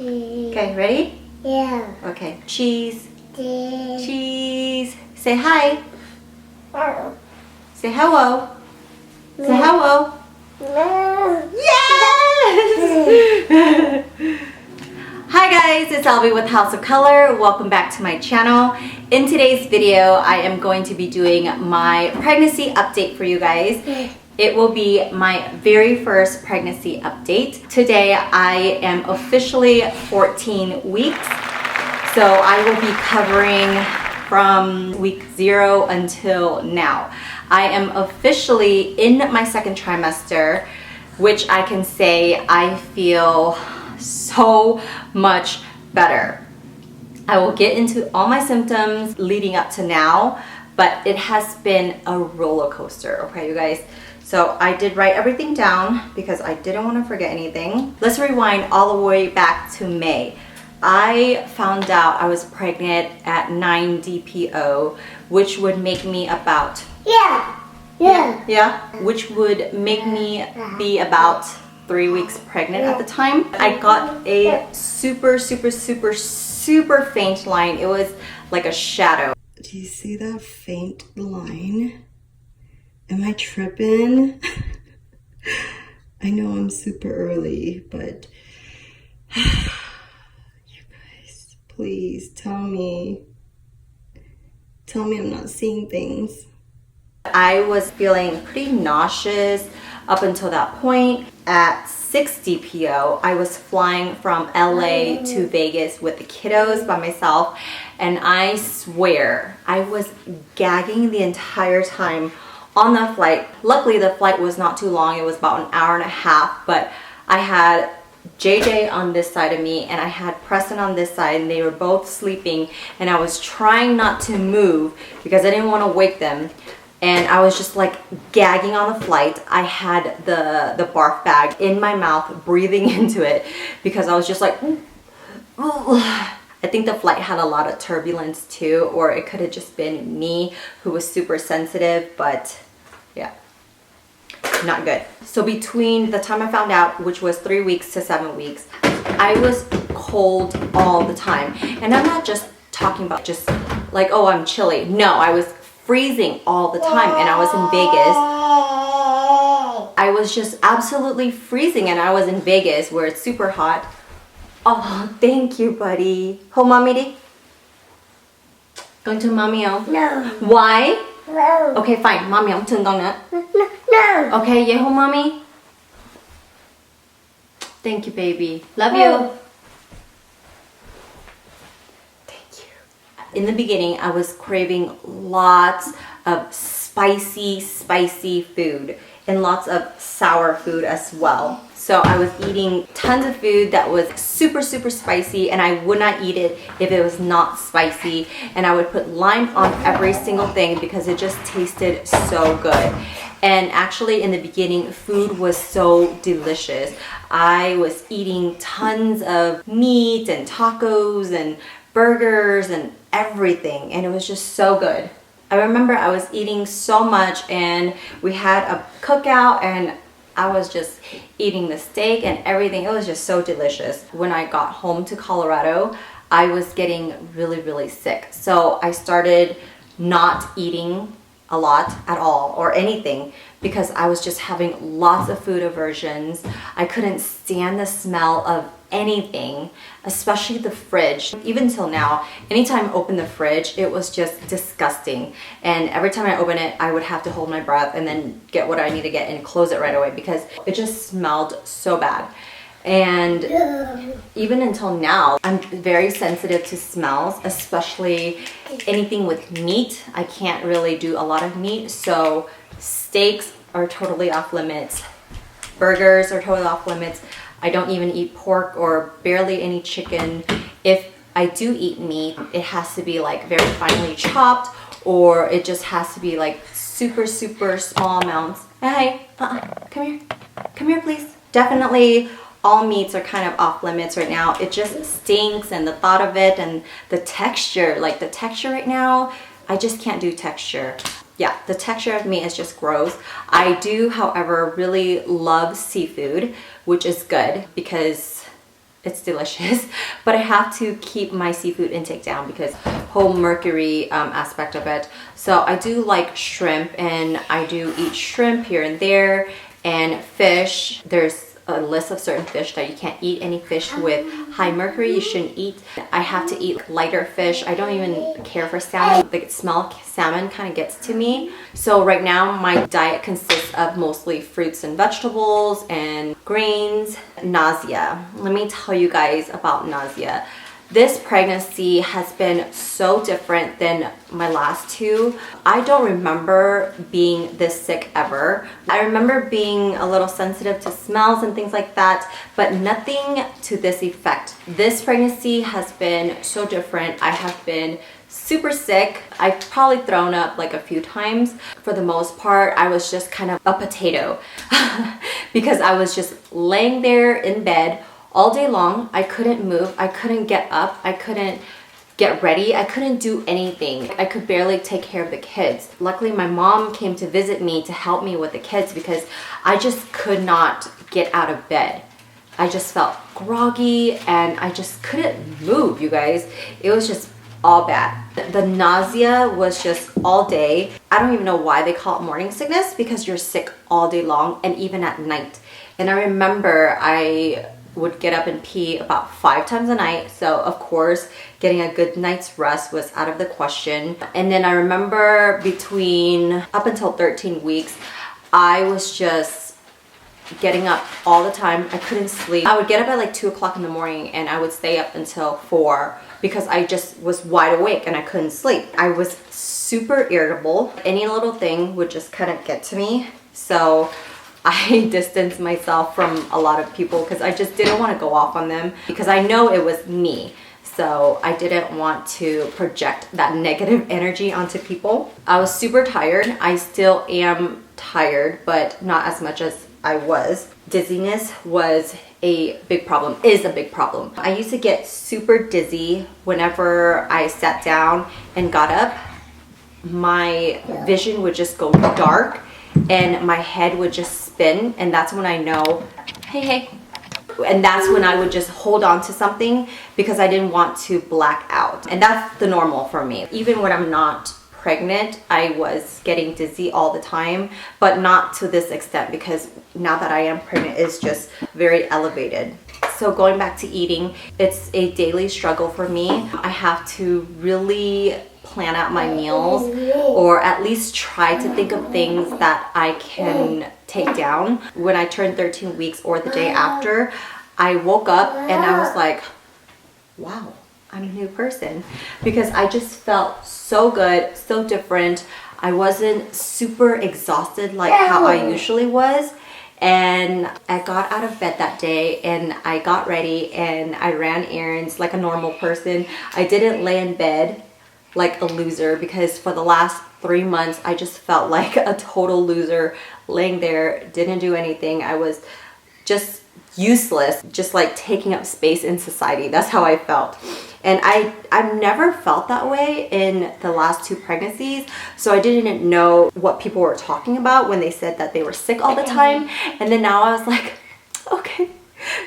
Okay, ready? Yeah. Okay, cheese. Cheese. Say hi. Say hello. Say hello. Yes! Hi guys, it's Albie with House of Color. Welcome back to my channel. In today's video, I am going to be doing my pregnancy update for you guys. It will be my very first pregnancy update. Today, I am officially 14 weeks. So I will be covering from week 0 until now. I am officially in my second trimester, which I can say I feel so much better. I will get into all my symptoms leading up to now, but it has been a roller coaster, okay, you guys? So I did write everything down because I didn't want to forget anything. Let's rewind all the way back to May. I found out I was pregnant at 9 DPO, which would make me about... which would make me be about 3 weeks pregnant at the time. I got a super faint line. It was like a shadow. Do you see that faint line? Am I tripping? I know I'm super early, but you guys, please tell me I'm not seeing things. I was feeling pretty nauseous up until that point. At 6 DPO, I was flying from LA to Vegas with the kiddos by myself, and I swear I was gagging the entire time on the flight. Luckily, the flight was not too long. It was about an hour and a half, but I had JJ on this side of me and I had Preston on this side, and they were both sleeping, and I was trying not to move because I didn't want to wake them. And I was just like gagging on the flight. I had the barf bag in my mouth, breathing into it because I was just like, I think the flight had a lot of turbulence too, or it could have just been me who was super sensitive, but yeah, not good. So between the time I found out, which was 3 weeks to 7 weeks, I was cold all the time. And I'm not just talking about just like, oh, I'm chilly. No, I was freezing all the time, and I was in Vegas. I was just absolutely freezing, and I was in Vegas where it's super hot. Oh, thank you, buddy. Hold mommy. Going to mommy. No. Why? No. Okay, fine. Mommy, I'm turning on that. No. Okay, yeah, hold mommy. Thank you, baby. Love you. In the beginning, I was craving lots of spicy food and lots of sour food as well. So I was eating tons of food that was super spicy, and I would not eat it if it was not spicy. And I would put lime on every single thing because it just tasted so good. And actually in the beginning, food was so delicious. I was eating tons of meat and tacos and burgers and everything, and it was just so good. I remember I was eating so much, and we had a cookout, and I was just eating the steak and everything. It was just so delicious. When I got home to Colorado, I was getting really sick, so I started not eating a lot at all or anything because I was just having lots of food aversions. I couldn't stand the smell of anything, especially the fridge. Even till now, anytime I open the fridge, it was just disgusting. And every time I open it, I would have to hold my breath and then get what I need to get and close it right away because it just smelled so bad. And even until now, I'm very sensitive to smells, especially anything with meat. I can't really do a lot of meat, so steaks are totally off limits. Burgers are totally off limits. I don't even eat pork or barely any chicken. If I do eat meat, it has to be like very finely chopped, or it just has to be like super small amounts. Hey, come here please. Definitely all meats are kind of off limits right now. It just stinks, and the thought of it and the texture, like the texture right now, I just can't do texture. Yeah, the texture of meat is just gross. I do, however, really love seafood, which is good because it's delicious, but I have to keep my seafood intake down because whole mercury aspect of it. So I do like shrimp, and I do eat shrimp here and there, and fish. There's a list of certain fish that you can't eat. Any fish with high mercury you shouldn't eat. I have to eat lighter fish. I don't even care for salmon. The smell of salmon kind of gets to me. So right now my diet consists of mostly fruits and vegetables and grains. Nausea. Let me tell you guys about nausea. This pregnancy has been so different than my last two. I don't remember being this sick ever. I remember being a little sensitive to smells and things like that, but nothing to this effect. This pregnancy has been so different. I have been super sick. I've probably thrown up like a few times. For the most part, I was just kind of a potato because I was just laying there in bed all day long. I couldn't move. I couldn't get up. I couldn't get ready. I couldn't do anything. I could barely take care of the kids. Luckily, my mom came to visit me to help me with the kids because I just could not get out of bed. I just felt groggy and I just couldn't move, you guys. It was just all bad. The nausea was just all day. I don't even know why they call it morning sickness, because you're sick all day long and even at night. And I remember I would get up and pee about 5 times a night. So of course, getting a good night's rest was out of the question. And then I remember up until 13 weeks, I was just getting up all the time. I couldn't sleep. I would get up at like 2 o'clock in the morning and I would stay up until 4 because I just was wide awake and I couldn't sleep. I was super irritable. Any little thing would just kind of get to me. So I distanced myself from a lot of people because I just didn't want to go off on them because I know it was me. So I didn't want to project that negative energy onto people. I was super tired. I still am tired, but not as much as I was. Dizziness was a big problem, is a big problem. I used to get super dizzy whenever I sat down and got up. My vision would just go dark and my head would just spin, and that's when I know, hey. And that's when I would just hold on to something because I didn't want to black out. And that's the normal for me. Even when I'm not pregnant, I was getting dizzy all the time, but not to this extent because now that I am pregnant, it's just very elevated. So going back to eating, it's a daily struggle for me. I have to really plan out my meals, or at least try to think of things that I can take down. When I turned 13 weeks or the day after, I woke up and I was like, wow, I'm a new person, because I just felt so good, so different. I wasn't super exhausted like how I usually was. And I got out of bed that day and I got ready and I ran errands like a normal person. I didn't lay in bed like a loser because for the last 3 months I just felt like a total loser, laying there, didn't do anything. I was just useless, just like taking up space in society. That's how I felt. And I've never felt that way in the last 2 pregnancies, so I didn't know what people were talking about when they said that they were sick all the time. And then now I was like, okay,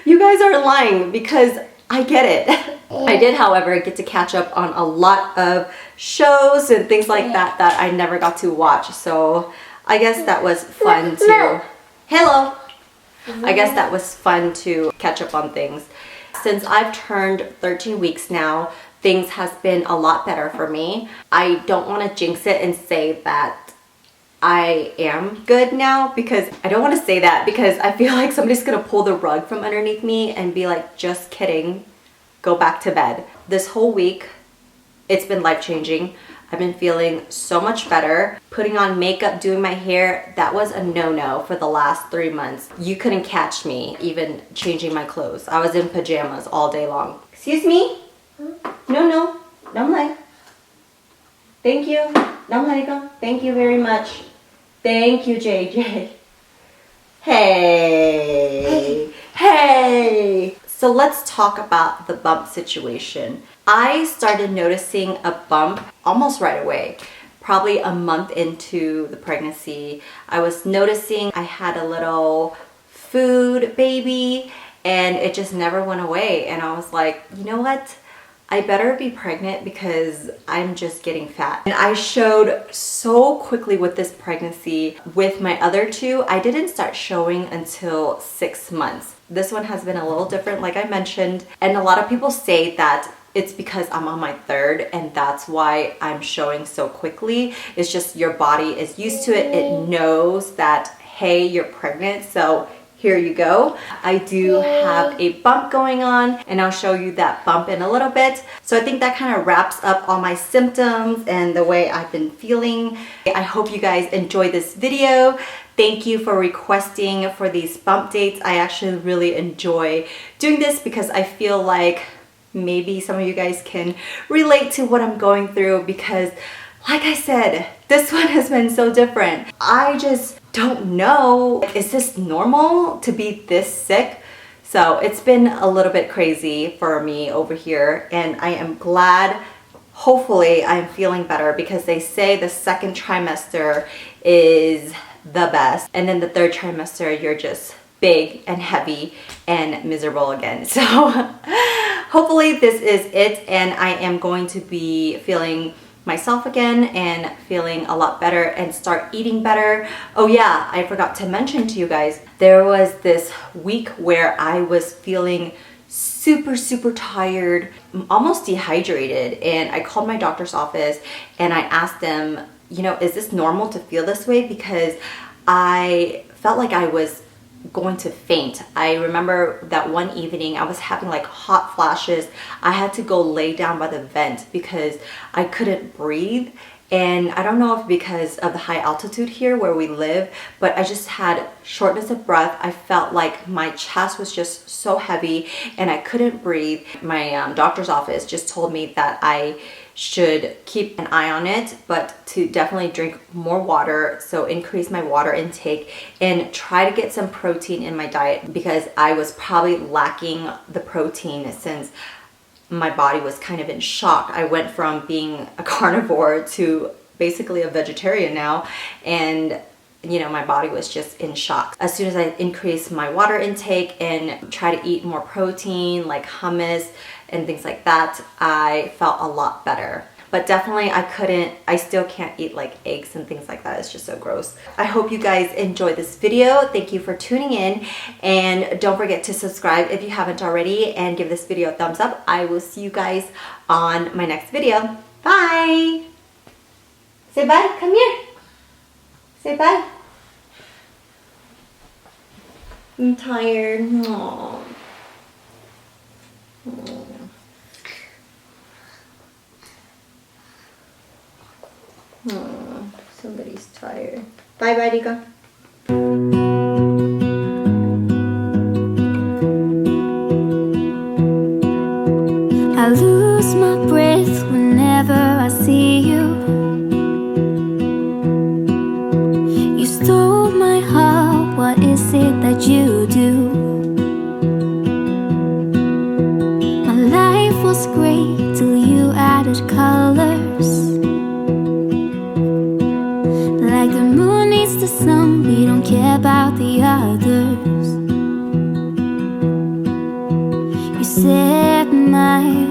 you guys are lying because I get it. I did, however, get to catch up on a lot of shows and things like that that I never got to watch. So I guess that was fun to... Hello! I guess that was fun to catch up on things. Since I've turned 13 weeks now, things has been a lot better for me. I don't want to jinx it and say that I am good now, because I don't want to say that because I feel like somebody's going to pull the rug from underneath me and be like, just kidding, go back to bed. This whole week, it's been life-changing. I've been feeling so much better. Putting on makeup, doing my hair, that was a no-no for the last 3 months. You couldn't catch me even changing my clothes. I was in pajamas all day long. Excuse me? No, don't lie. Thank you. Don't let it go. Thank you very much. Thank you, JJ. Hey. Hey. So let's talk about the bump situation. I started noticing a bump almost right away. Probably a month into the pregnancy, I was noticing I had a little food baby, and it just never went away. And I was like, you know what? I better be pregnant because I'm just getting fat. And I showed so quickly with this pregnancy. With my other two, I didn't start showing until 6 months. This one has been a little different, like I mentioned. And a lot of people say that it's because I'm on my third and that's why I'm showing so quickly. It's just your body is used to it. It knows that, hey, you're pregnant, so here you go. I do have a bump going on and I'll show you that bump in a little bit. So I think that kind of wraps up all my symptoms and the way I've been feeling. I hope you guys enjoyed this video. Thank you for requesting for these bump dates. I actually really enjoy doing this because I feel like maybe some of you guys can relate to what I'm going through, because like I said, this one has been so different. I just don't know, is this normal to be this sick? So it's been a little bit crazy for me over here, and I am glad, hopefully I'm feeling better, because they say the second trimester is the best, and then the third trimester you're just big and heavy and miserable again. So hopefully this is it, and I am going to be feeling myself again and feeling a lot better and start eating better. Oh yeah, I forgot to mention to you guys, there was this week where I was feeling super tired, almost dehydrated, and I called my doctor's office and I asked them, you know, is this normal to feel this way? Because I felt like I was going to faint. I remember that one evening I was having like hot flashes. I had to go lay down by the vent because I couldn't breathe. And I don't know if because of the high altitude here where we live, but I just had shortness of breath. I felt like my chest was just so heavy and I couldn't breathe. My doctor's office just told me that I should keep an eye on it, but to definitely drink more water, so increase my water intake and try to get some protein in my diet, because I was probably lacking the protein since my body was kind of in shock. I went from being a carnivore to basically a vegetarian now, and you know, my body was just in shock. As soon as I increased my water intake and try to eat more protein like hummus and things like that, I felt a lot better. But definitely I still can't eat like eggs and things like that. It's just so gross. I hope you guys enjoyed this video. Thank you for tuning in, and don't forget to subscribe if you haven't already, and give this video a thumbs up. I will see you guys on my next video. Bye! Say bye, come here. Say bye. I'm tired. Aww. Oh, somebody's tired. Bye bye, Rika. I lose my breath whenever I see you. You stole my heart, what is it that you do? My life was great till you added colors. Like the moon needs the sun, we don't care about the others. You set my